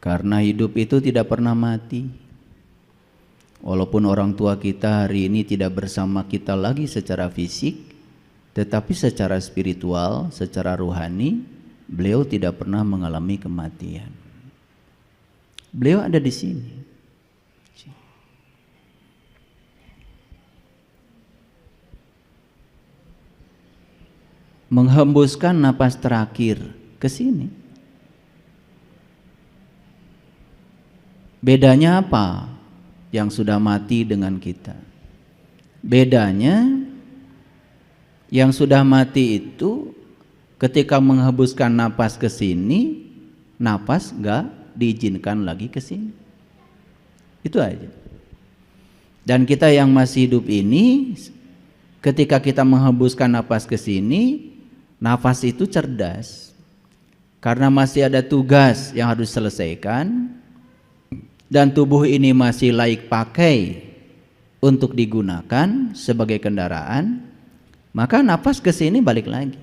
Karena hidup itu tidak pernah mati. Walaupun orang tua kita hari ini tidak bersama kita lagi secara fisik, tetapi secara spiritual, secara rohani, beliau tidak pernah mengalami kematian. Beliau ada di sini. Menghembuskan napas terakhir ke sini. Bedanya apa yang sudah mati dengan kita? Bedanya yang sudah mati itu ketika menghembuskan napas ke sini, napas enggak diizinkan lagi ke sini. Itu aja. Dan kita yang masih hidup ini, ketika kita menghembuskan napas ke sini, nafas itu cerdas, karena masih ada tugas yang harus diselesaikan, dan tubuh ini masih layak pakai untuk digunakan sebagai kendaraan, maka nafas ke sini balik lagi,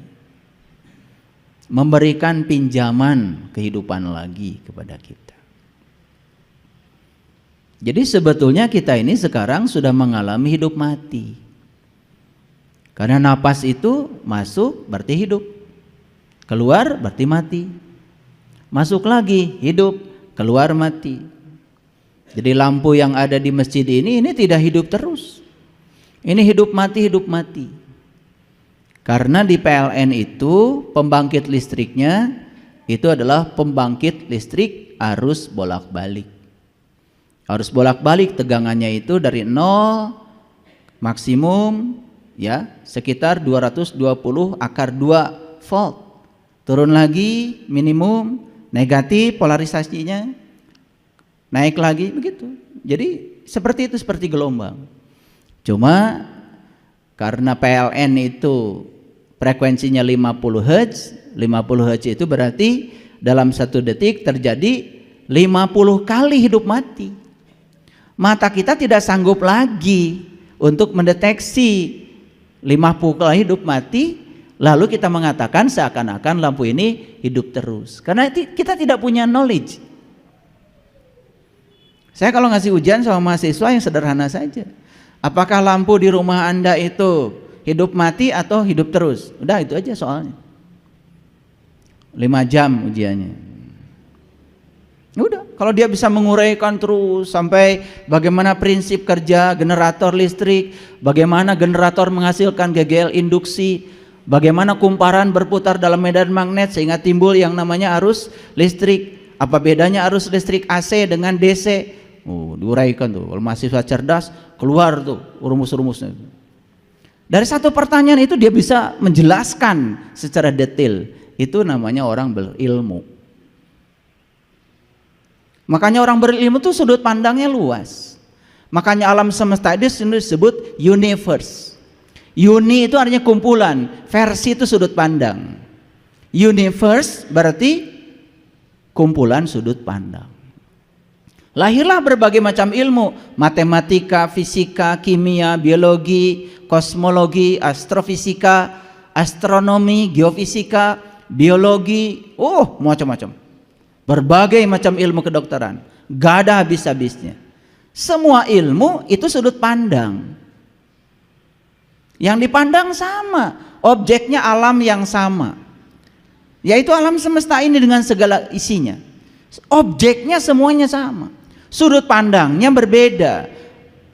memberikan pinjaman kehidupan lagi kepada kita. Jadi sebetulnya kita ini sekarang sudah mengalami hidup mati. Karena napas itu masuk berarti hidup, keluar berarti mati, masuk lagi hidup, keluar mati. Jadi lampu yang ada di masjid ini tidak hidup terus, ini hidup mati. Karena di PLN itu pembangkit listriknya itu adalah pembangkit listrik arus bolak-balik. Arus bolak-balik tegangannya itu dari 0 maksimum ya sekitar 220 akar 2 volt, turun lagi minimum negatif polarisasinya, naik lagi begitu. Jadi seperti itu, seperti gelombang. Cuma karena PLN itu frekuensinya 50 Hz, 50 Hz itu berarti dalam 1 detik terjadi 50 kali hidup mati. Mata kita tidak sanggup lagi untuk mendeteksi 50 kali hidup mati, lalu kita mengatakan seakan-akan lampu ini hidup terus. Karena kita tidak punya knowledge. Saya kalau ngasih ujian sama mahasiswa yang sederhana saja. Apakah lampu di rumah Anda itu hidup mati atau hidup terus? Udah itu aja soalnya. 5 jam ujiannya. Udah, kalau dia bisa menguraikan terus sampai bagaimana prinsip kerja generator listrik, bagaimana generator menghasilkan GGL induksi, bagaimana kumparan berputar dalam medan magnet sehingga timbul yang namanya arus listrik, apa bedanya arus listrik AC dengan DC, diuraikan tuh. Kalau mahasiswa cerdas keluar tuh rumus-rumusnya. Dari satu pertanyaan itu dia bisa menjelaskan secara detail. Itu namanya orang berilmu. Makanya orang berilmu itu sudut pandangnya luas. Makanya alam semesta itu disebut universe. Uni itu artinya kumpulan, versi itu sudut pandang. Universe berarti kumpulan sudut pandang. Lahirlah berbagai macam ilmu, matematika, fisika, kimia, biologi, kosmologi, astrofisika, astronomi, geofisika, biologi, macam-macam. Berbagai macam ilmu kedokteran, gak ada habis-habisnya. Semua ilmu itu sudut pandang. Yang dipandang sama, objeknya alam yang sama, yaitu alam semesta ini dengan segala isinya. Objeknya semuanya sama, sudut pandangnya berbeda.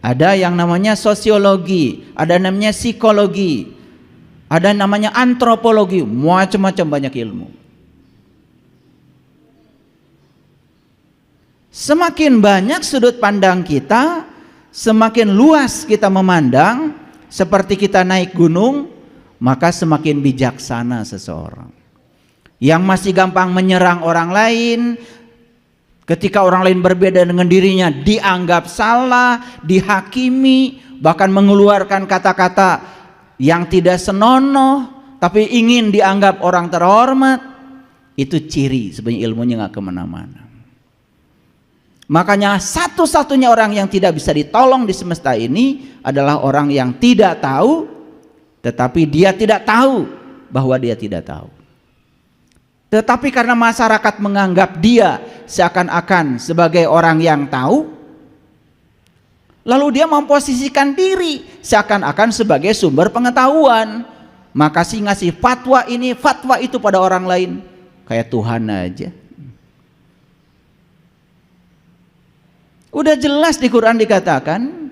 Ada yang namanya sosiologi, ada namanya psikologi, ada namanya antropologi, macam-macam banyak ilmu. Semakin banyak sudut pandang kita, semakin luas kita memandang, seperti kita naik gunung, maka semakin bijaksana seseorang. Yang masih gampang menyerang orang lain, ketika orang lain berbeda dengan dirinya, dianggap salah, dihakimi, bahkan mengeluarkan kata-kata yang tidak senonoh, tapi ingin dianggap orang terhormat, itu ciri sebenarnya ilmunya nggak kemana-mana. Makanya satu-satunya orang yang tidak bisa ditolong di semesta ini adalah orang yang tidak tahu, tetapi dia tidak tahu bahwa dia tidak tahu. Tetapi karena masyarakat menganggap dia seakan-akan sebagai orang yang tahu, lalu dia memposisikan diri seakan-akan sebagai sumber pengetahuan. Maka si ngasih fatwa ini, fatwa itu pada orang lain. Kayak Tuhan aja. Udah jelas di Quran dikatakan,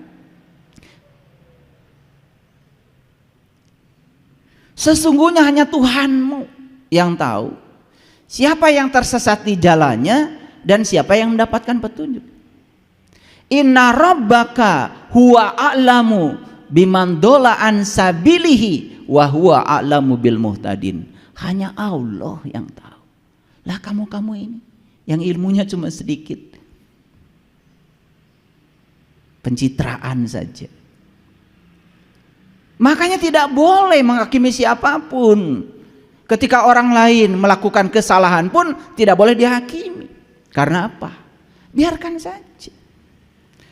sesungguhnya hanya Tuhanmu yang tahu siapa yang tersesat di jalannya dan siapa yang mendapatkan petunjuk. Inna rabbaka huwa a'lamu biman dola an sabilihi wa huwa a'lamu bil muhtadin. Hanya Allah yang tahu. Lah kamu ini yang ilmunya cuma sedikit, pencitraan saja. Makanya tidak boleh menghakimi siapapun. Ketika orang lain melakukan kesalahan pun tidak boleh dihakimi. Karena apa? Biarkan saja.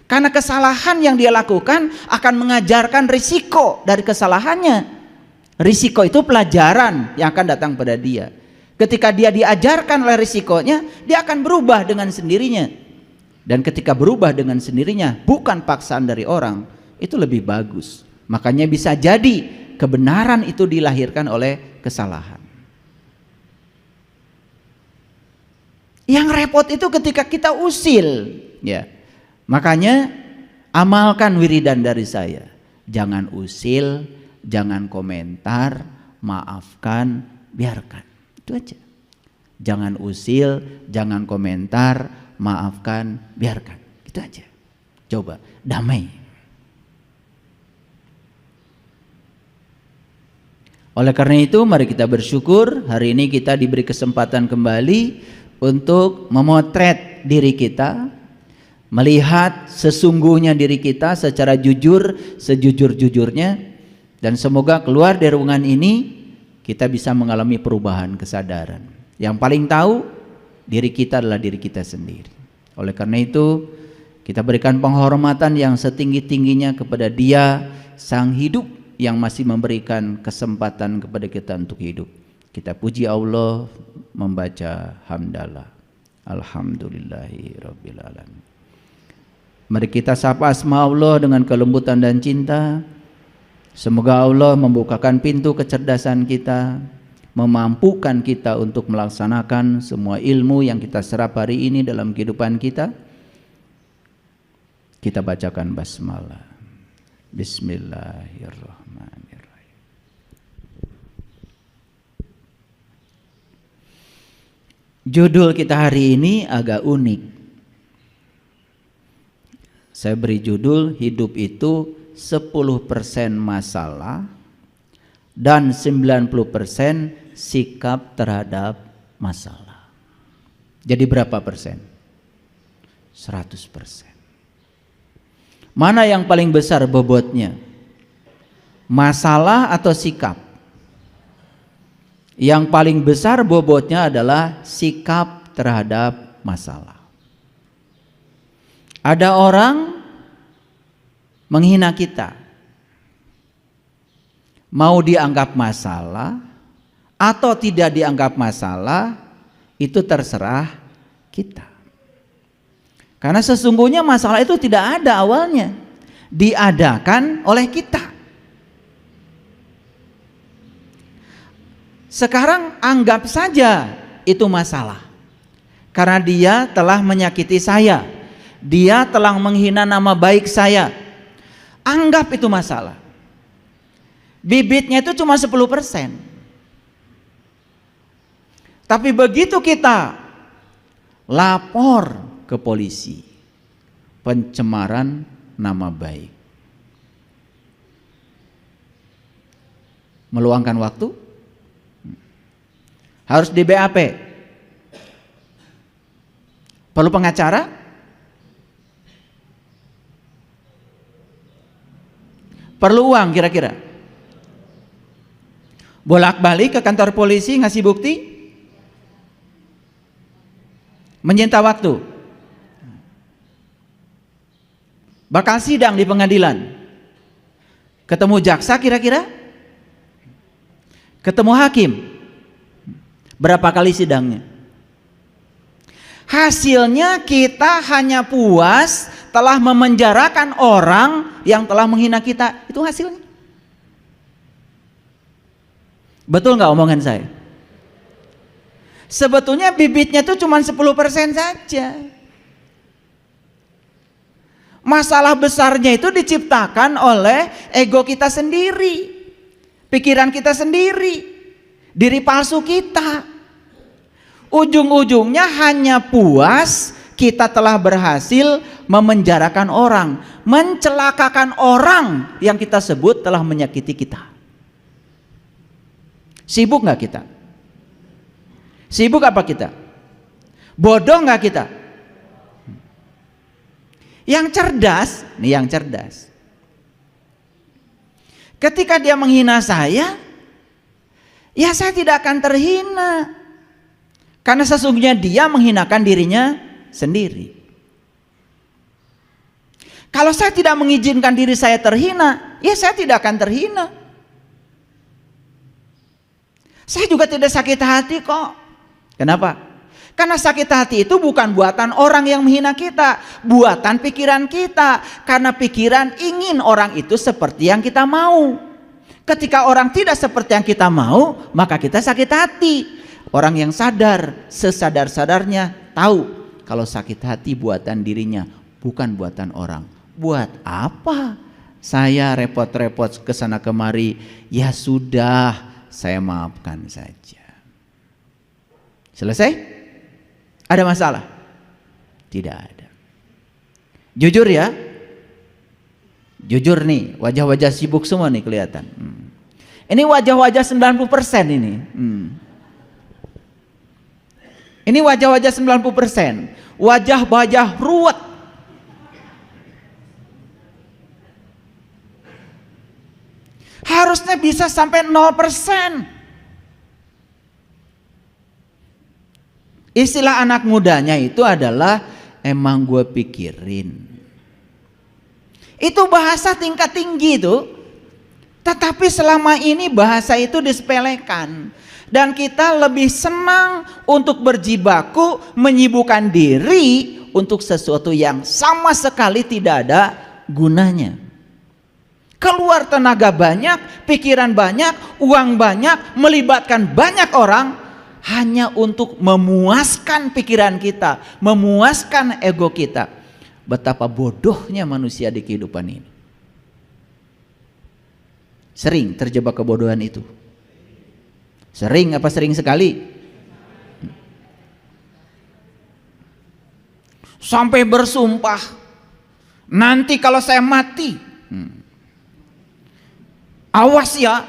Karena kesalahan yang dia lakukan akan mengajarkan risiko dari kesalahannya. Risiko itu pelajaran yang akan datang pada dia. Ketika dia diajarkan oleh risikonya, dia akan berubah dengan sendirinya. Dan ketika berubah dengan sendirinya, bukan paksaan dari orang, itu lebih bagus. Makanya bisa jadi kebenaran itu dilahirkan oleh kesalahan. Yang repot itu ketika kita usil, ya. Makanya amalkan wiridan dari saya. Jangan usil, jangan komentar, maafkan, biarkan. Itu aja. Jangan usil, jangan komentar, maafkan, biarkan. Itu aja. Coba damai. Oleh karena itu mari kita bersyukur hari ini kita diberi kesempatan kembali untuk memotret diri kita, melihat sesungguhnya diri kita secara jujur, sejujur-jujurnya, dan semoga keluar dari ruangan ini kita bisa mengalami perubahan kesadaran. Yang paling tahu diri kita adalah diri kita sendiri. Oleh karena itu kita berikan penghormatan yang setinggi-tingginya kepada Dia Sang Hidup yang masih memberikan kesempatan kepada kita untuk hidup. Kita puji Allah membaca hamdalah. Alhamdulillahi rabbil alamin. Mari kita sapa asma Allah dengan kelembutan dan cinta. Semoga Allah membukakan pintu kecerdasan kita, memampukan kita untuk melaksanakan semua ilmu yang kita serap hari ini dalam kehidupan kita. Kita bacakan basmalah. Bismillahirrahmanirrahim. Judul kita hari ini agak unik. Saya beri judul hidup itu 10% masalah dan 90% sikap terhadap masalah. Jadi berapa persen? 100%. Mana yang paling besar bobotnya? Masalah atau sikap? Yang paling besar bobotnya adalah sikap terhadap masalah. Ada orang menghina kita, mau dianggap masalah atau tidak dianggap masalah itu terserah kita. Karena sesungguhnya masalah itu tidak ada awalnya, diadakan oleh kita. Sekarang anggap saja itu masalah, karena dia telah menyakiti saya, dia telah menghina nama baik saya. Anggap itu masalah. Bibitnya itu cuma 10%. Tapi begitu kita lapor ke polisi, pencemaran nama baik, meluangkan waktu, harus di BAP, perlu pengacara, perlu uang kira-kira, bolak-balik ke kantor polisi ngasih bukti, menyita waktu, bakal sidang di pengadilan, ketemu jaksa kira-kira, ketemu hakim, Berapa kali sidangnya? Hasilnya kita hanya puas telah memenjarakan orang yang telah menghina kita. Itu hasilnya. Betul nggak omongan saya? Sebetulnya bibitnya itu cuma 10% saja. Masalah besarnya itu diciptakan oleh ego kita sendiri, pikiran kita sendiri, diri palsu kita. Ujung-ujungnya hanya puas kita telah berhasil memenjarakan orang, mencelakakan orang yang kita sebut telah menyakiti kita. Sibuk nggak kita? Sibuk apa kita? Bodoh nggak kita? Yang cerdas, nih yang cerdas. Ketika dia menghina saya, ya saya tidak akan terhina. Karena sesungguhnya dia menghinakan dirinya sendiri. Kalau saya tidak mengizinkan diri saya terhina, ya saya tidak akan terhina. Saya juga tidak sakit hati kok. Kenapa? Karena sakit hati itu bukan buatan orang yang menghina kita, buatan pikiran kita. Karena pikiran ingin orang itu seperti yang kita mau. Ketika orang tidak seperti yang kita mau, maka kita sakit hati. Orang yang sadar, sesadar-sadarnya tahu kalau sakit hati buatan dirinya, bukan buatan orang. Buat apa saya repot-repot kesana kemari? Ya sudah, saya maafkan saja. Selesai? Ada masalah? Tidak ada. Jujur ya. Jujur nih, wajah-wajah sibuk semua nih kelihatan. Ini wajah-wajah 90% ini. Ini wajah-wajah 90%. Wajah-wajah ruwet. Harusnya bisa sampai 0%. Istilah anak mudanya itu adalah emang gue pikirin. Itu bahasa tingkat tinggi itu. Tetapi selama ini bahasa itu disepelekan. Dan kita lebih senang untuk berjibaku menyibukkan diri untuk sesuatu yang sama sekali tidak ada gunanya. Keluar tenaga banyak, pikiran banyak, uang banyak, melibatkan banyak orang hanya untuk memuaskan pikiran kita, memuaskan ego kita. Betapa bodohnya manusia di kehidupan ini. Sering terjebak kebodohan itu. Sering apa sering sekali? Sampai bersumpah, nanti kalau saya mati, awas ya,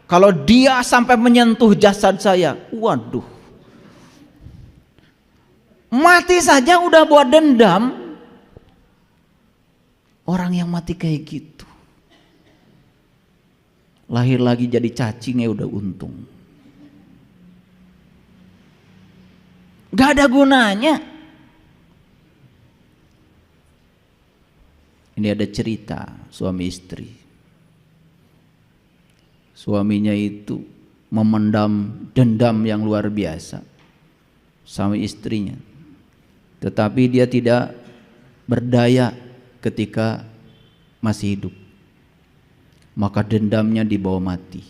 kalau dia sampai menyentuh jasad saya, waduh, mati saja udah buat dendam. Orang yang mati kayak gitu, lahir lagi jadi cacingnya udah untung. Gak ada gunanya. Ini ada cerita suami istri. Suaminya itu memendam dendam yang luar biasa sama istrinya. Tetapi dia tidak berdaya ketika masih hidup. Maka dendamnya dibawa mati.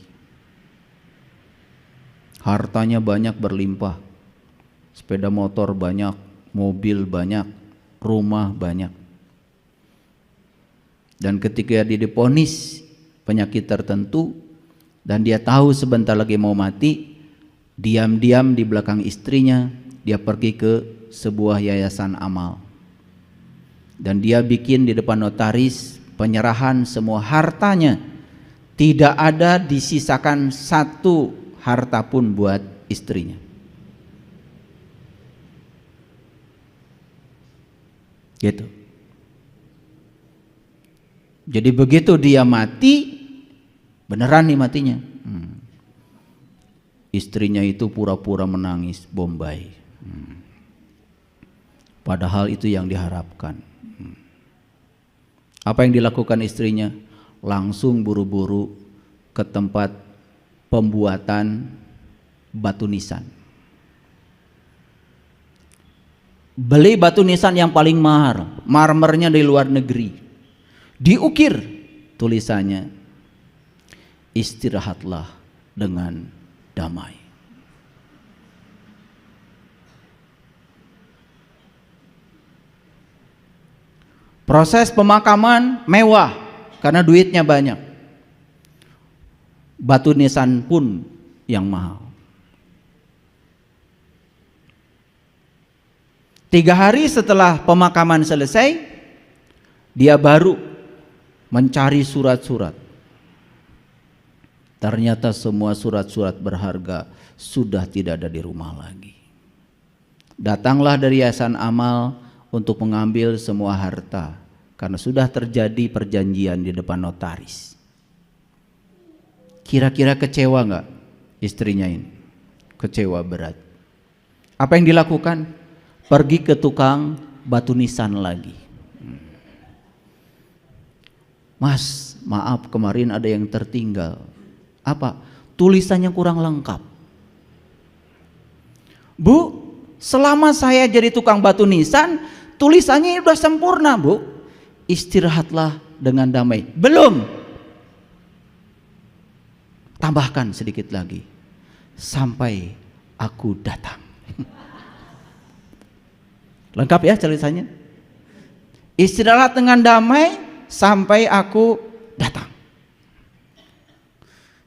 Hartanya banyak berlimpah. Sepeda motor banyak, mobil banyak, rumah banyak. Dan ketika dia divonis penyakit tertentu dan dia tahu sebentar lagi mau mati, diam-diam di belakang istrinya dia pergi ke sebuah yayasan amal. Dan dia bikin di depan notaris penyerahan semua hartanya. Tidak ada disisakan satu harta pun buat istrinya. Gitu. Jadi begitu dia mati, beneran nih matinya. Istrinya itu pura-pura menangis Bombay. Padahal itu yang diharapkan. Apa yang dilakukan istrinya? Langsung buru-buru ke tempat pembuatan batu nisan. beli batu nisan yang paling mahal, marmernya dari luar negeri, diukir tulisannya, istirahatlah dengan damai. Proses pemakaman mewah karena duitnya banyak. Batu nisan pun yang mahal. 3 hari setelah pemakaman selesai, dia baru mencari surat-surat. Ternyata semua surat-surat berharga sudah tidak ada di rumah lagi. Datanglah dari Yayasan Amal untuk mengambil semua harta karena sudah terjadi perjanjian di depan notaris. Kira-kira kecewa nggak istrinya ini? Kecewa berat. Apa yang dilakukan? Pergi ke tukang batu nisan lagi. Mas, maaf kemarin ada yang tertinggal. Apa? Tulisannya kurang lengkap. Bu, selama saya jadi tukang batu nisan, tulisannya sudah sempurna, Bu. Istirahatlah dengan damai. Belum. Tambahkan sedikit lagi, sampai aku datang. Lengkap ya tulisannya. Istirahat dengan damai sampai aku datang.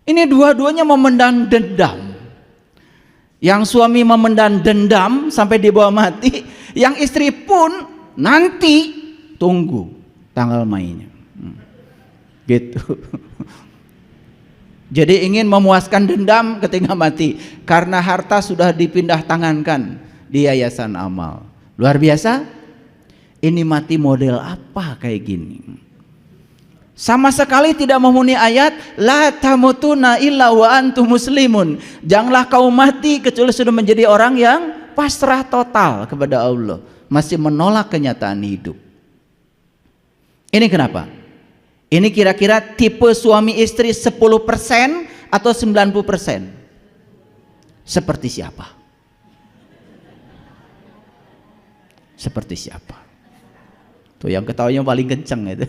Ini dua-duanya memendam dendam. Yang suami memendam dendam sampai dibawa mati, yang istri pun nanti tunggu tanggal mainnya. Gitu. Jadi ingin memuaskan dendam ketika mati karena harta sudah dipindah tangankan di Yayasan Amal. Luar biasa. Ini mati model apa kayak gini? Sama sekali tidak memenuhi ayat la tamutuna illa wa antum muslimun. Janganlah kau mati kecuali sudah menjadi orang yang pasrah total kepada Allah, masih menolak kenyataan hidup. Ini kenapa? Ini kira-kira tipe suami istri 10% atau 90%? Seperti siapa? Seperti siapa? Tuh yang ketawanya paling kenceng itu.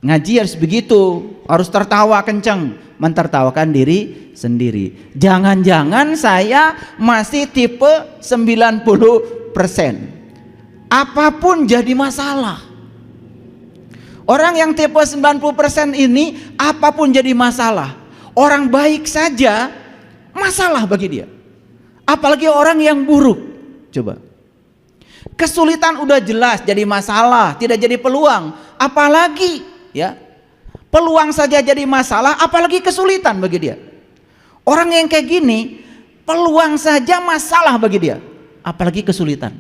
Ngaji harus begitu, harus tertawa kenceng, mentertawakan diri sendiri. Jangan-jangan saya masih tipe 90%. Apapun jadi masalah. Orang yang tipe 90% ini apapun jadi masalah. Orang baik saja masalah bagi dia. Apalagi orang yang buruk. Coba. Kesulitan udah jelas jadi masalah, tidak jadi peluang. Apalagi ya, peluang saja jadi masalah, apalagi kesulitan bagi dia. Orang yang kayak gini, peluang saja masalah bagi dia, apalagi kesulitan.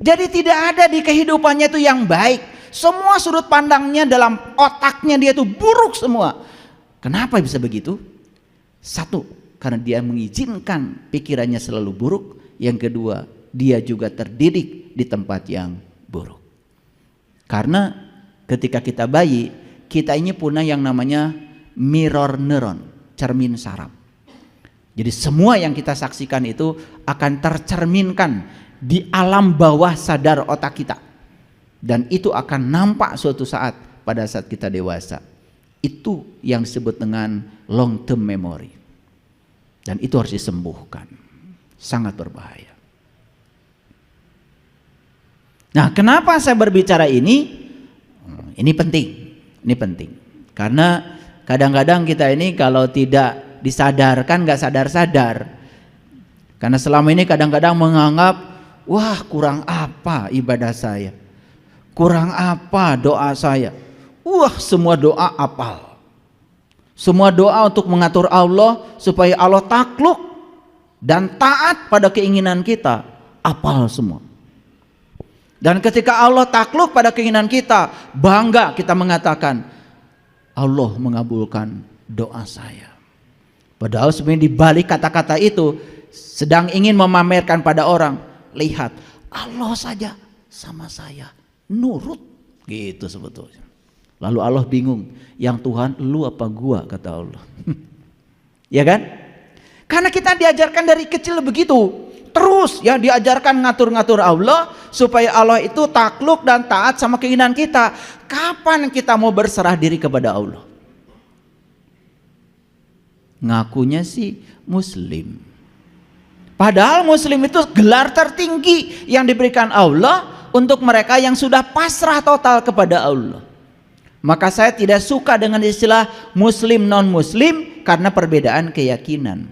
Jadi tidak ada di kehidupannya itu yang baik. Semua sudut pandangnya dalam otaknya dia itu buruk semua. Kenapa bisa begitu? Satu, karena dia mengizinkan pikirannya selalu buruk. Yang kedua, dia juga terdidik di tempat yang buruk. Karena ketika kita bayi, kita ini punya yang namanya mirror neuron, cermin saraf. Jadi semua yang kita saksikan itu akan tercerminkan di alam bawah sadar otak kita. Dan itu akan nampak suatu saat pada saat kita dewasa. Itu yang disebut dengan long term memory. Dan itu harus disembuhkan. Sangat berbahaya. Nah, kenapa saya berbicara ini? Ini penting. Ini penting. Karena kadang-kadang kita ini kalau tidak disadarkan gak sadar-sadar. Karena selama ini kadang-kadang menganggap, wah kurang apa ibadah saya, kurang apa doa saya. Wah semua doa apal. Semua doa untuk mengatur Allah supaya Allah takluk dan taat pada keinginan kita, apal semua. Dan ketika Allah takluk pada keinginan kita, bangga kita mengatakan, Allah mengabulkan doa saya. Padahal sebenarnya di balik kata-kata itu sedang ingin memamerkan pada orang, lihat Allah saja sama saya nurut gitu sebetulnya. Lalu Allah bingung, yang Tuhan lu apa gua, kata Allah. Ya kan? Karena kita diajarkan dari kecil begitu, terus ya diajarkan ngatur-ngatur Allah supaya Allah itu takluk dan taat sama keinginan kita. Kapan kita mau berserah diri kepada Allah? Ngakunya sih muslim, padahal muslim itu gelar tertinggi yang diberikan Allah untuk mereka yang sudah pasrah total kepada Allah. Maka saya tidak suka dengan istilah muslim non muslim karena perbedaan keyakinan.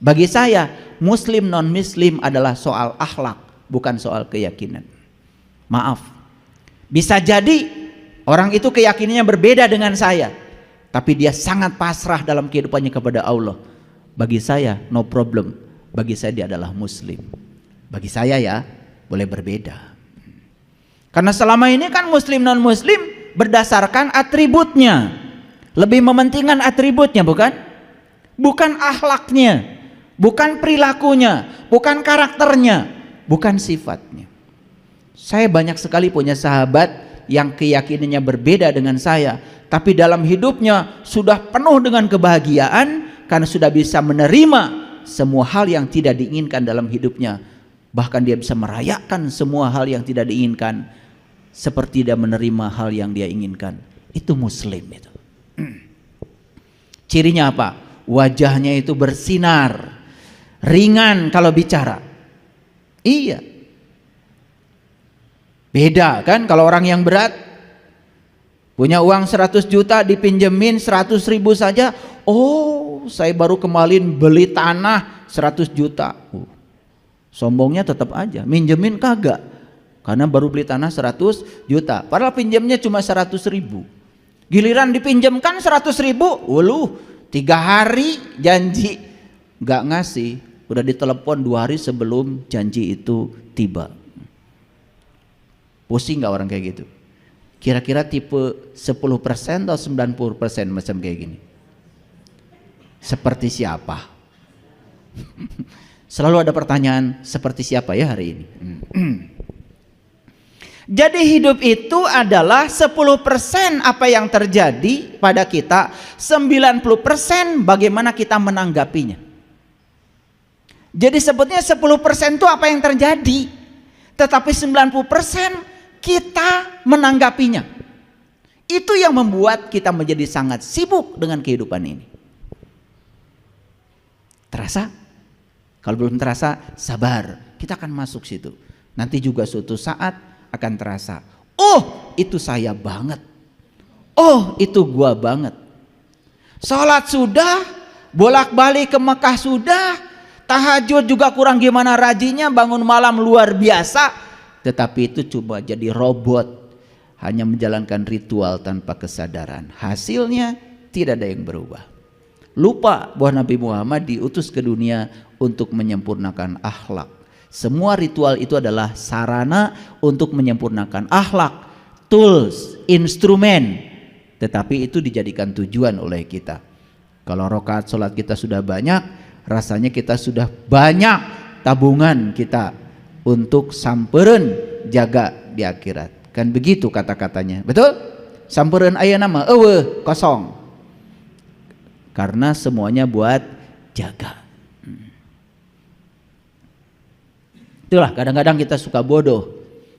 Bagi saya muslim non muslim adalah soal akhlak, bukan soal keyakinan. Maaf, bisa jadi orang itu keyakinannya berbeda dengan saya, tapi dia sangat pasrah dalam kehidupannya kepada Allah. Bagi saya no problem, bagi saya dia adalah muslim. Bagi saya ya boleh berbeda, karena selama ini kan muslim non muslim berdasarkan atributnya, lebih mementingkan atributnya, bukan akhlaknya, bukan perilakunya, bukan karakternya, bukan sifatnya. Saya banyak sekali punya sahabat yang keyakinannya berbeda dengan saya, tapi dalam hidupnya sudah penuh dengan kebahagiaan karena sudah bisa menerima semua hal yang tidak diinginkan dalam hidupnya. Bahkan dia bisa merayakan semua hal yang tidak diinginkan seperti dia menerima hal yang dia inginkan. Itu muslim itu. Cirinya apa? Wajahnya itu bersinar, ringan kalau bicara. Iya, beda kan kalau orang yang berat, punya uang 100 juta dipinjemin 100 ribu saja. Oh, saya baru kemarin beli tanah 100 juta. Sombongnya tetap aja, minjemin kagak, karena baru beli tanah 100 juta, padahal pinjamnya cuma 100 ribu. Giliran dipinjamkan 100 ribu, 3 hari janji gak ngasih, udah ditelepon 2 hari sebelum janji itu tiba. Pusing gak orang kayak gitu? Kira-kira tipe 10% atau 90% macam kayak gini? Seperti siapa? Selalu ada pertanyaan seperti siapa ya hari ini. Jadi hidup itu adalah 10% apa yang terjadi pada kita, 90% bagaimana kita menanggapinya. Jadi sebetulnya 10% itu apa yang terjadi, tetapi 90% kita menanggapinya. Itu yang membuat kita menjadi sangat sibuk dengan kehidupan ini. Terasa? Kalau belum terasa, sabar, kita akan masuk situ. Nanti juga suatu saat akan terasa, oh itu saya banget, oh itu gua banget. Sholat sudah, bolak-balik ke Mekah sudah, tahajud juga kurang gimana rajinnya, bangun malam luar biasa, tetapi itu coba jadi robot, hanya menjalankan ritual tanpa kesadaran. Hasilnya tidak ada yang berubah. Lupa bahwa Nabi Muhammad diutus ke dunia untuk menyempurnakan akhlak. Semua ritual itu adalah sarana untuk menyempurnakan akhlak, tools, instrumen, tetapi itu dijadikan tujuan oleh kita. Kalau rakaat sholat kita sudah banyak, rasanya kita sudah banyak tabungan kita untuk sampereun jaga di akhirat. Kan begitu kata-katanya, betul? Sampereun aya nama eueuh kosong, karena semuanya buat jaga. Itulah kadang-kadang kita suka bodoh,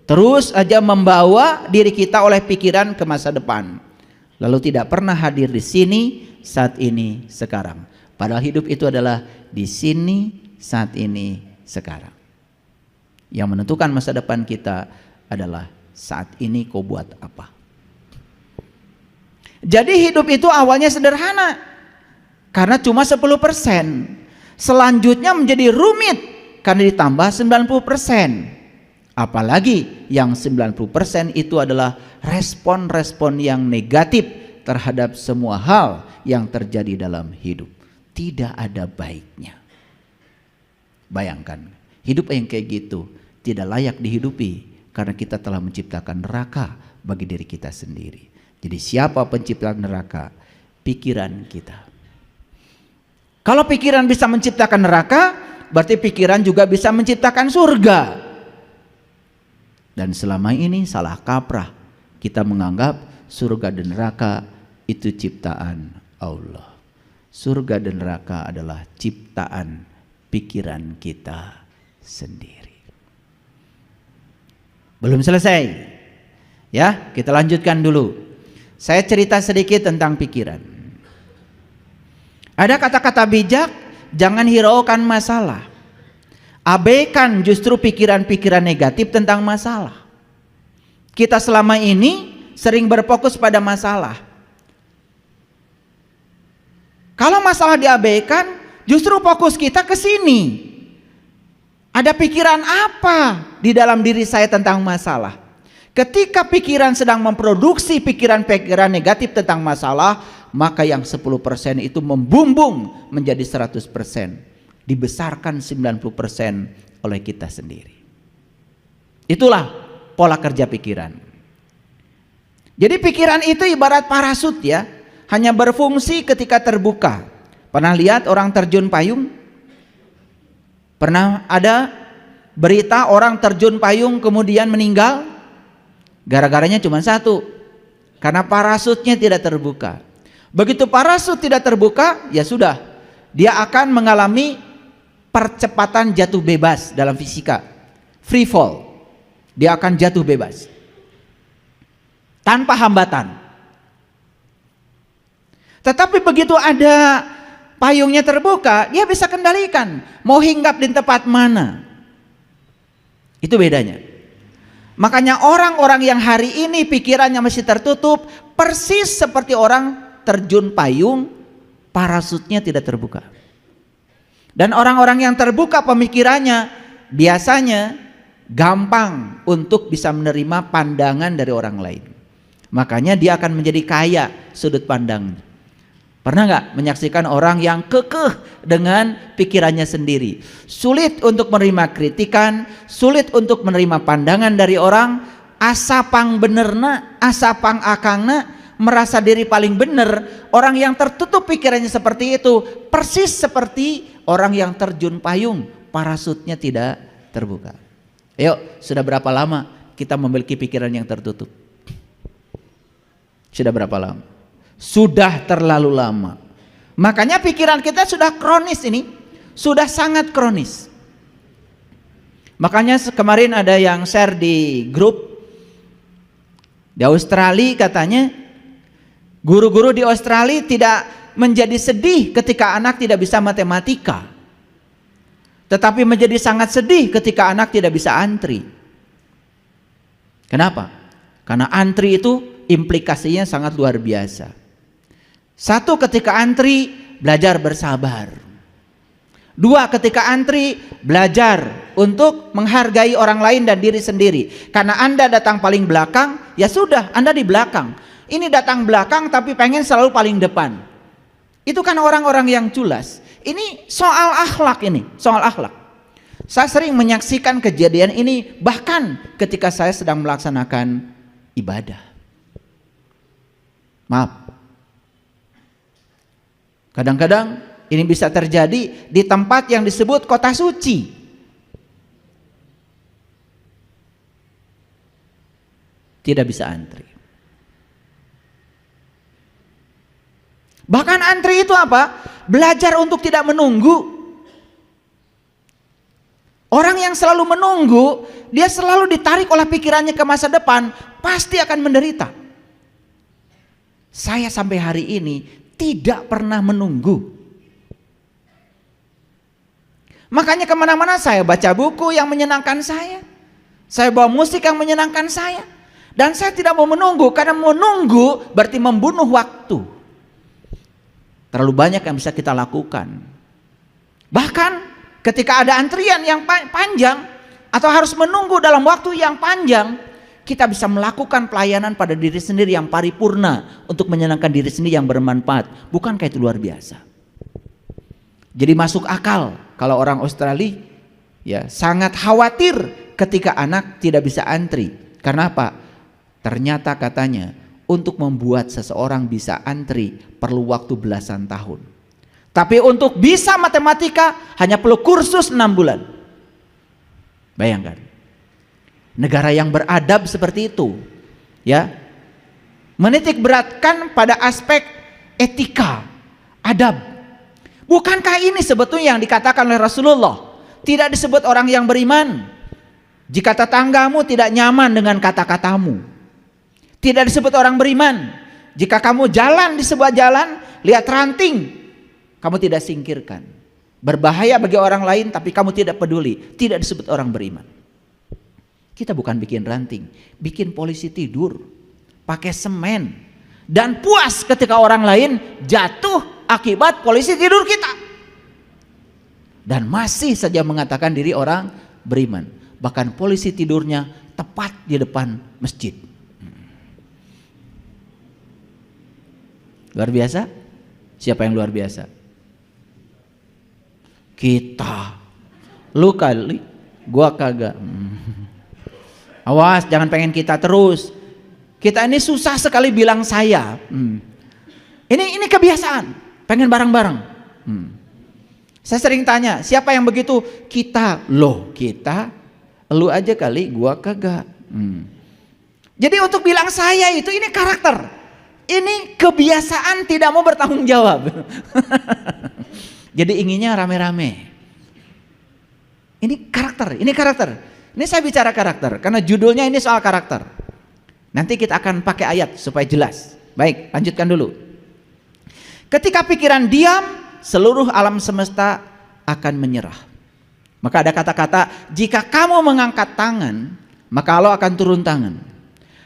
terus aja membawa diri kita oleh pikiran ke masa depan, lalu tidak pernah hadir di sini, saat ini, sekarang. Padahal hidup itu adalah di sini, saat ini, sekarang. Yang menentukan masa depan kita adalah saat ini kau buat apa. Jadi hidup itu awalnya sederhana karena cuma 10%. Selanjutnya menjadi rumit karena ditambah 90%. Apalagi yang 90% itu adalah respon-respon yang negatif terhadap semua hal yang terjadi dalam hidup. Tidak ada baiknya. Bayangkan, hidup yang kayak gitu tidak layak dihidupi karena kita telah menciptakan neraka bagi diri kita sendiri. Jadi siapa pencipta neraka? Pikiran kita. Kalau pikiran bisa menciptakan neraka, berarti pikiran juga bisa menciptakan surga. Dan selama ini salah kaprah, kita menganggap surga dan neraka itu ciptaan Allah. Surga dan neraka adalah ciptaan pikiran kita sendiri. Belum selesai. Ya, kita lanjutkan dulu. Saya cerita sedikit tentang pikiran. Ada kata-kata bijak, jangan hiraukan masalah. Abaikan justru pikiran-pikiran negatif tentang masalah. Kita selama ini sering berfokus pada masalah. Kalau masalah diabaikan, justru fokus kita ke sini. Ada pikiran apa di dalam diri saya tentang masalah? Ketika pikiran sedang memproduksi pikiran-pikiran negatif tentang masalah, maka yang 10% itu membumbung menjadi 100%. Dibesarkan 90% oleh kita sendiri. Itulah pola kerja pikiran. Jadi pikiran itu ibarat parasut ya, hanya berfungsi ketika terbuka. Pernah lihat orang terjun payung? Pernah ada berita orang terjun payung kemudian meninggal? Gara-garanya cuma satu, karena parasutnya tidak terbuka. Begitu parasut tidak terbuka, ya sudah, dia akan mengalami percepatan jatuh bebas dalam fisika, free fall. Dia akan jatuh bebas tanpa hambatan. Tetapi begitu ada payungnya terbuka, dia bisa kendalikan mau hinggap di tempat mana. Itu bedanya. Makanya orang-orang yang hari ini pikirannya masih tertutup, persis seperti orang terjun payung, parasutnya tidak terbuka. Dan orang-orang yang terbuka pemikirannya biasanya gampang untuk bisa menerima pandangan dari orang lain. Makanya dia akan menjadi kaya sudut pandang. Pernah nggak menyaksikan orang yang kekeh dengan pikirannya sendiri, sulit untuk menerima kritikan, sulit untuk menerima pandangan dari orang, asapang benerna, asapang akangna, merasa diri paling benar. Orang yang tertutup pikirannya seperti itu, persis seperti orang yang terjun payung, parasutnya tidak terbuka. Ayo, sudah berapa lama kita memiliki pikiran yang tertutup? Sudah berapa lama? Sudah terlalu lama. Makanya pikiran kita sudah kronis ini, sudah sangat kronis. Makanya kemarin ada yang share di grup di Australia, katanya guru-guru di Australia tidak menjadi sedih ketika anak tidak bisa matematika, tetapi menjadi sangat sedih ketika anak tidak bisa antri. Kenapa? Karena antri itu implikasinya sangat luar biasa. Satu, ketika antri belajar bersabar. Dua, ketika antri belajar untuk menghargai orang lain dan diri sendiri. Karena Anda datang paling belakang, ya sudah, Anda di belakang. Ini datang belakang tapi pengen selalu paling depan. Itu kan orang-orang yang culas. Ini soal akhlak, ini soal akhlak. Saya sering menyaksikan kejadian ini bahkan ketika saya sedang melaksanakan ibadah. Maaf. Kadang-kadang ini bisa terjadi di tempat yang disebut kota suci. Tidak bisa antri. Bahkan antri itu apa? Belajar untuk tidak menunggu. Orang yang selalu menunggu, dia selalu ditarik oleh pikirannya ke masa depan, pasti akan menderita. Saya sampai hari ini tidak pernah menunggu. Makanya kemana-mana saya baca buku yang menyenangkan saya bawa musik yang menyenangkan saya, dan saya tidak mau menunggu, karena menunggu berarti membunuh waktu. Terlalu banyak yang bisa kita lakukan. Bahkan ketika ada antrian yang panjang atau harus menunggu dalam waktu yang panjang, kita bisa melakukan pelayanan pada diri sendiri yang paripurna untuk menyenangkan diri sendiri yang bermanfaat. Bukankah itu luar biasa? Jadi masuk akal kalau orang Australia ya sangat khawatir ketika anak tidak bisa antri. Karena apa? Ternyata katanya untuk membuat seseorang bisa antri perlu waktu belasan tahun. Tapi untuk bisa matematika hanya perlu kursus 6 bulan. Bayangkan. Negara yang beradab seperti itu, ya, menitik beratkan pada aspek etika, adab. Bukankah ini sebetulnya yang dikatakan oleh Rasulullah? tidak disebut orang yang beriman jika tetanggamu tidak nyaman dengan kata-katamu. Tidak disebut orang beriman jika kamu jalan di sebuah jalan, lihat ranting, kamu tidak singkirkan. Berbahaya bagi orang lain tapi kamu tidak peduli. Tidak disebut orang beriman. Kita bukan bikin ranting, bikin polisi tidur pakai semen dan puas ketika orang lain jatuh akibat polisi tidur kita. Dan masih saja mengatakan diri orang beriman. Bahkan polisi tidurnya tepat di depan masjid. Luar biasa? Siapa yang luar biasa? Kita. Lu kali, gua kagak. Awas, jangan pengen kita terus. Kita ini susah sekali bilang saya. Ini kebiasaan, pengen bareng-bareng. Saya sering tanya, siapa yang begitu? Kita. Loh, kita. Lu aja kali, gua kagak. Jadi untuk bilang saya itu ini karakter. Ini kebiasaan tidak mau bertanggung jawab. Jadi inginnya rame-rame. Ini karakter, ini karakter. Ini saya bicara karakter karena judulnya ini soal karakter. Nanti kita akan pakai ayat supaya jelas. Baik, lanjutkan dulu. Ketika pikiran diam, seluruh alam semesta akan menyerah. Maka ada kata-kata, jika kamu mengangkat tangan, maka Allah akan turun tangan.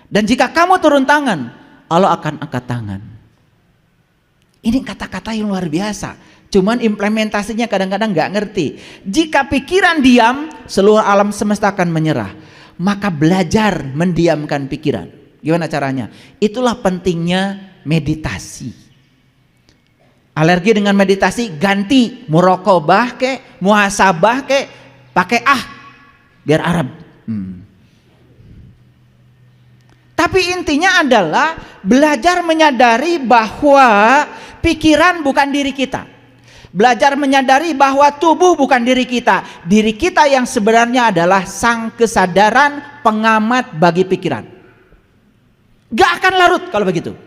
Dan jika kamu turun tangan, Allah akan angkat tangan. Ini kata-kata yang luar biasa. Cuman implementasinya kadang-kadang gak ngerti. Jika pikiran diam, seluruh alam semesta akan menyerah. Maka belajar mendiamkan pikiran. Gimana caranya? Itulah pentingnya meditasi. Alergi dengan meditasi, ganti muraqabah ke, muhasabah ke, pakai biar Arab. Tapi intinya adalah belajar menyadari bahwa pikiran bukan diri kita. Belajar menyadari bahwa tubuh bukan diri kita. Diri kita yang sebenarnya adalah sang kesadaran pengamat bagi pikiran. Gak akan larut kalau begitu.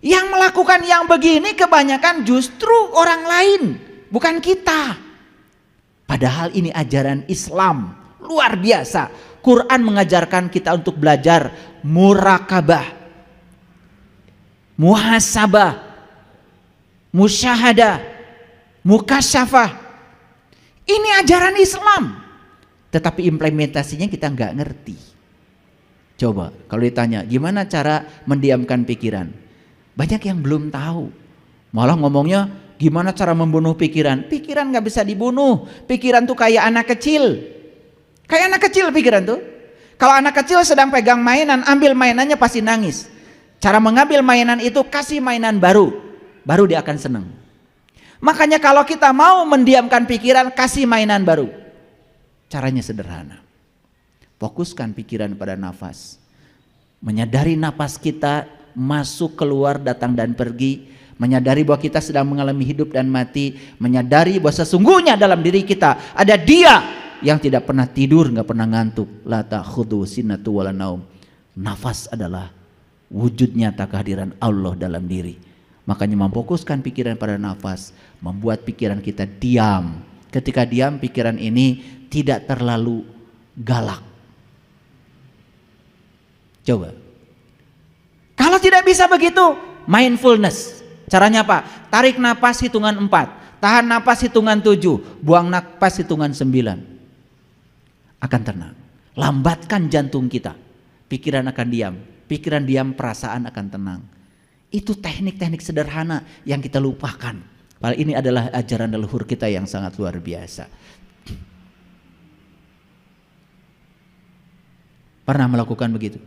Yang melakukan yang begini kebanyakan justru orang lain, bukan kita. Padahal ini ajaran Islam luar biasa. Quran mengajarkan kita untuk belajar murakabah, muhasabah, musyahadah, mukasyafah. Ini ajaran Islam. Tetapi implementasinya kita nggak ngerti. Coba kalau ditanya gimana cara mendiamkan pikiran, banyak yang belum tahu. Malah ngomongnya gimana cara membunuh pikiran. Pikiran nggak bisa dibunuh. Pikiran tuh kayak anak kecil. Kayak anak kecil pikiran tuh. Kalau anak kecil sedang pegang mainan, ambil mainannya pasti nangis. Cara mengambil mainan itu kasih mainan baru dia akan senang. Makanya kalau kita mau mendiamkan pikiran, kasih mainan baru. Caranya sederhana. Fokuskan pikiran pada nafas. Menyadari nafas kita masuk, keluar, datang dan pergi. Menyadari bahwa kita sedang mengalami hidup dan mati. Menyadari bahwa sesungguhnya dalam diri kita ada Dia yang tidak pernah tidur, nggak pernah ngantuk. La ta'khudhu sinatu wala naum. Nafas adalah wujud nyata kehadiran Allah dalam diri. Makanya memfokuskan pikiran pada nafas membuat pikiran kita diam. Ketika diam, pikiran ini tidak terlalu galak. Coba. Kalau tidak bisa begitu, mindfulness. Caranya apa? Tarik nafas hitungan 4, tahan nafas hitungan 7, buang nafas hitungan 9. Akan tenang. Lambatkan jantung kita. Pikiran akan diam. Pikiran diam, perasaan akan tenang. Itu teknik-teknik sederhana yang kita lupakan. Padahal ini adalah ajaran leluhur kita yang sangat luar biasa. Pernah melakukan begitu?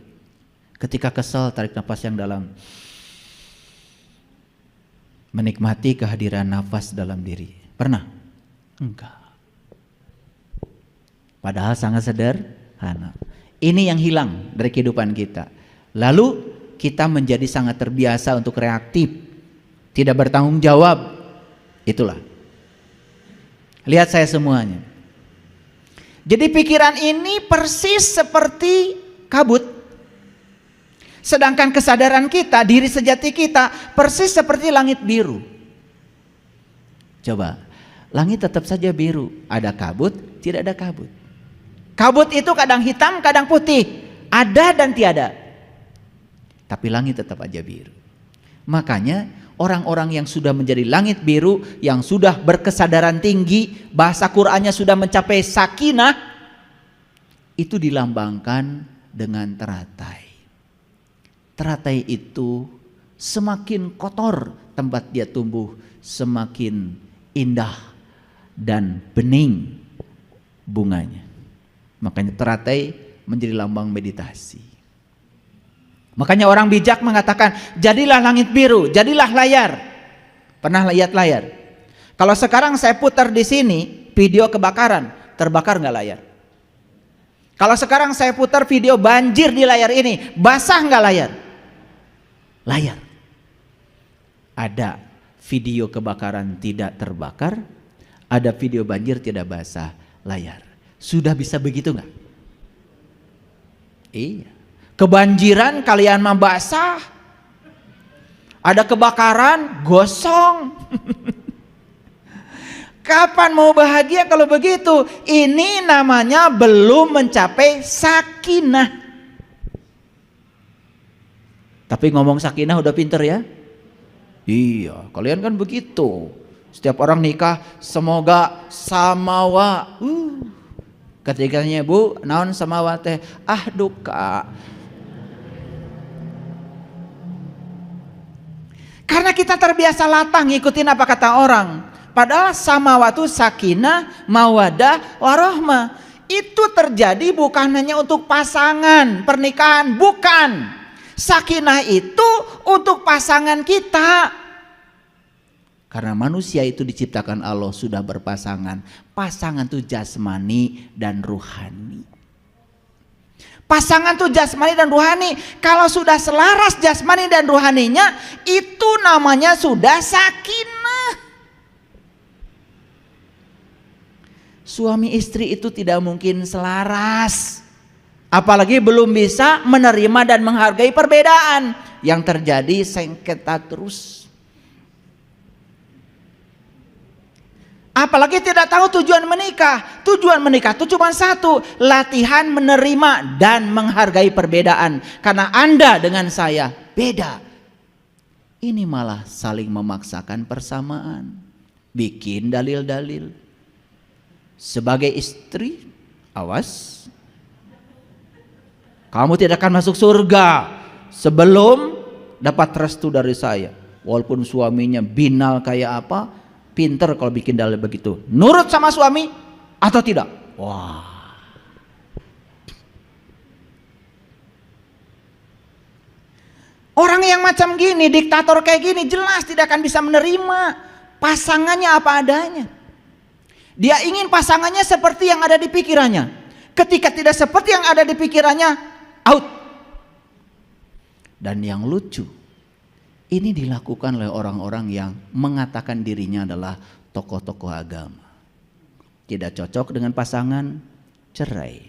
Ketika kesal, tarik nafas yang dalam. Menikmati kehadiran nafas dalam diri. Pernah? Enggak. Padahal sangat sederhana. Ini yang hilang dari kehidupan kita. Lalu kita menjadi sangat terbiasa untuk reaktif, tidak bertanggung jawab. Itulah. Lihat saya semuanya. Jadi pikiran ini persis seperti kabut. Sedangkan kesadaran kita, diri sejati kita persis seperti langit biru. Coba, Langit tetap saja biru, ada kabut, tidak ada kabut. Kabut itu kadang hitam, kadang putih, ada dan tiada. Tapi langit tetap aja biru. Makanya orang-orang yang sudah menjadi langit biru, yang sudah berkesadaran tinggi, bahasa Qur'annya sudah mencapai sakinah, itu dilambangkan dengan teratai. Teratai itu semakin kotor tempat dia tumbuh, semakin indah dan bening bunganya. Makanya teratai menjadi lambang meditasi. Makanya orang bijak mengatakan, jadilah langit biru, jadilah layar. Pernah lihat layar? Kalau sekarang saya putar di sini video kebakaran, terbakar nggak layar? Kalau sekarang saya putar video banjir di layar ini, basah nggak layar? Layar. Ada video kebakaran tidak terbakar, ada video banjir tidak basah, layar. Sudah bisa begitu nggak? Iya. Kebanjiran kalian mah basah, ada kebakaran gosong. Kapan mau bahagia kalau begitu? Ini namanya belum mencapai sakinah. Tapi ngomong sakinah udah pinter ya? Iya, kalian kan begitu. Setiap orang nikah semoga samawa. Ketiganya bu, naon samawa teh? Ah duka. Karena kita terbiasa latah ngikutin apa kata orang. Padahal samawa itu sakinah, mawadah, warahmah. Itu terjadi bukan hanya untuk pasangan pernikahan, bukan. Sakinah itu untuk pasangan kita. Karena manusia itu diciptakan Allah sudah berpasangan. Pasangan itu jasmani dan ruhani. Pasangan itu jasmani dan ruhani. Kalau sudah selaras jasmani dan ruhaninya, itu namanya sudah sakinah. Suami istri itu tidak mungkin selaras. Apalagi belum bisa menerima dan menghargai perbedaan. Yang terjadi sengketa terus. Apalagi tidak tahu tujuan menikah. Tujuan menikah itu cuma satu, latihan menerima dan menghargai perbedaan. Karena Anda dengan saya beda. Ini malah saling memaksakan persamaan. Bikin dalil-dalil. Sebagai istri, awas. Kamu tidak akan masuk surga sebelum dapat restu dari saya. Walaupun suaminya binal kayak apa, pinter kalau bikin dalil begitu. Nurut sama suami atau tidak? Wah. Orang yang macam gini, diktator kayak gini, jelas tidak akan bisa menerima pasangannya apa adanya. Dia ingin pasangannya seperti yang ada di pikirannya. Ketika tidak seperti yang ada di pikirannya, out. Dan yang lucu, ini dilakukan oleh orang-orang yang mengatakan dirinya adalah tokoh-tokoh agama. Tidak cocok dengan pasangan, cerai.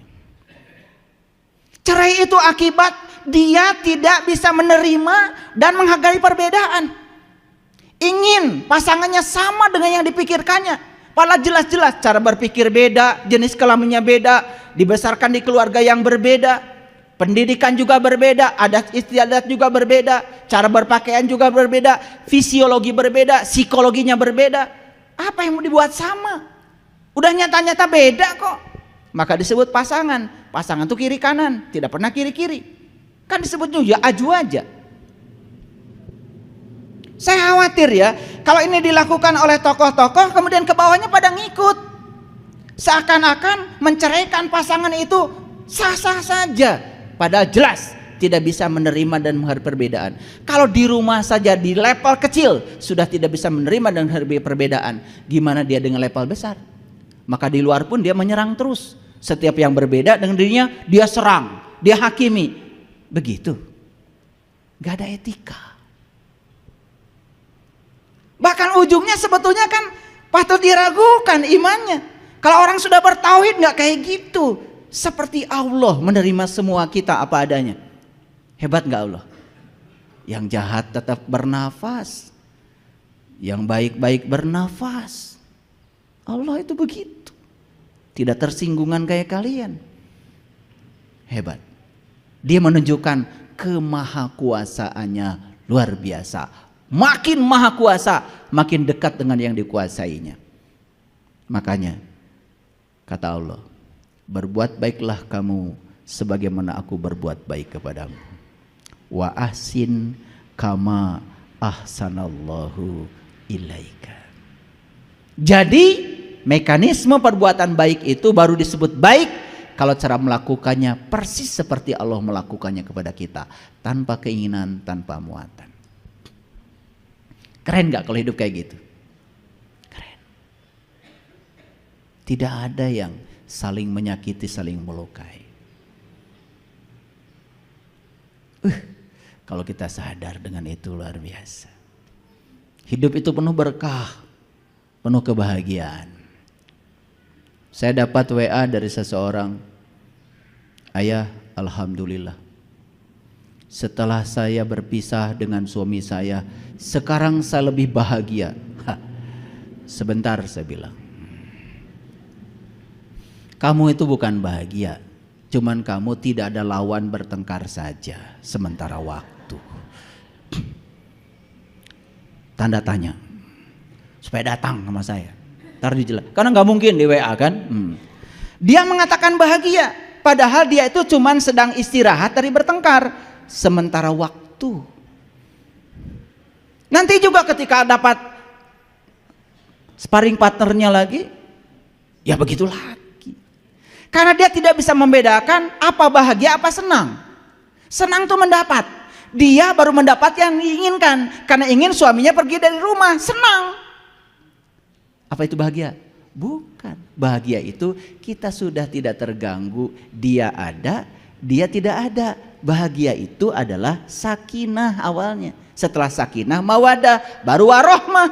Cerai itu akibat dia tidak bisa menerima dan menghargai perbedaan. Ingin pasangannya sama dengan yang dipikirkannya. Padahal jelas-jelas cara berpikir beda, jenis kelaminnya beda, dibesarkan di keluarga yang berbeda, pendidikan juga berbeda, adat istiadat juga berbeda, cara berpakaian juga berbeda, fisiologi berbeda, psikologinya berbeda. Apa yang mau dibuat sama? Udah nyata-nyata beda kok. Maka disebut pasangan. Pasangan itu kiri kanan, tidak pernah kiri-kiri. Kan disebutnya ya aju aja. Saya khawatir ya, kalau ini dilakukan oleh tokoh-tokoh, kemudian ke bawahnya pada ngikut. Seakan-akan menceraikan pasangan itu sah-sah saja. Padahal jelas tidak bisa menerima dan menghargai perbedaan. Kalau di rumah saja di level kecil sudah tidak bisa menerima dan menghargai perbedaan, gimana dia dengan level besar? Maka di luar pun dia menyerang terus. Setiap yang berbeda dengan dirinya dia serang, dia hakimi. Begitu. Gak ada etika. Bahkan ujungnya sebetulnya kan patut diragukan imannya. Kalau orang sudah bertauhid nggak kayak gitu. Seperti Allah menerima semua kita apa adanya. Hebat nggak Allah? Yang jahat tetap bernafas, yang baik-baik bernafas. Allah itu begitu. Tidak tersinggungan kayak kalian. Hebat. Dia menunjukkan kemahakuasaannya luar biasa. Makin maha kuasa, makin dekat dengan yang dikuasainya. Makanya kata Allah, berbuat baiklah kamu sebagaimana aku berbuat baik kepadamu. Wa ahsin kama ahsanallahu ilaika. Jadi mekanisme perbuatan baik itu baru disebut baik kalau cara melakukannya persis seperti Allah melakukannya kepada kita, tanpa keinginan, tanpa muatan. Keren gak kalau hidup kayak gitu? Keren. Tidak ada yang saling menyakiti, saling melukai. Kalau kita sadar dengan itu luar biasa. Hidup itu penuh berkah, penuh kebahagiaan. Saya dapat WA dari seseorang, ayah, alhamdulillah, setelah saya berpisah dengan suami saya, sekarang saya lebih bahagia. Sebentar, saya bilang, kamu itu bukan bahagia, cuman kamu tidak ada lawan bertengkar saja sementara waktu. Tanda tanya, supaya datang sama saya. Ntar dijelas, karena nggak mungkin di WA kan. Dia mengatakan bahagia, padahal dia itu cuman sedang istirahat dari bertengkar sementara waktu. Nanti juga ketika dapat sparring partnernya lagi, ya begitu lagi. Karena dia tidak bisa membedakan apa bahagia apa senang. Senang tuh mendapat. Dia baru mendapat yang diinginkan. Karena ingin suaminya pergi dari rumah, senang. Apa itu bahagia? Bukan. Bahagia itu kita sudah tidak terganggu, dia ada, dia tidak ada. Bahagia itu adalah sakinah awalnya. Setelah sakinah mawadah, baru warohmah.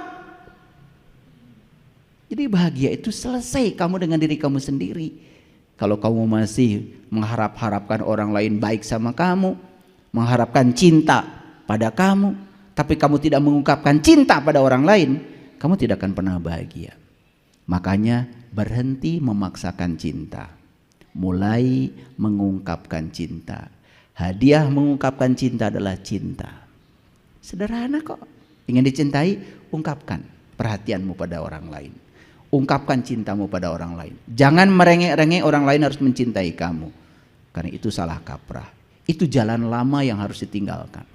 Jadi bahagia itu selesai kamu dengan diri kamu sendiri. Kalau kamu masih mengharapkan orang lain baik sama kamu, mengharapkan cinta pada kamu, tapi kamu tidak mengungkapkan cinta pada orang lain, kamu tidak akan pernah bahagia. Makanya berhenti memaksakan cinta, mulai mengungkapkan cinta. Hadiah mengungkapkan cinta adalah cinta. Sederhana kok. Ingin dicintai, ungkapkan perhatianmu pada orang lain. Ungkapkan cintamu pada orang lain. Jangan merengek-rengek orang lain harus mencintai kamu, karena itu salah kaprah. Itu jalan lama yang harus ditinggalkan.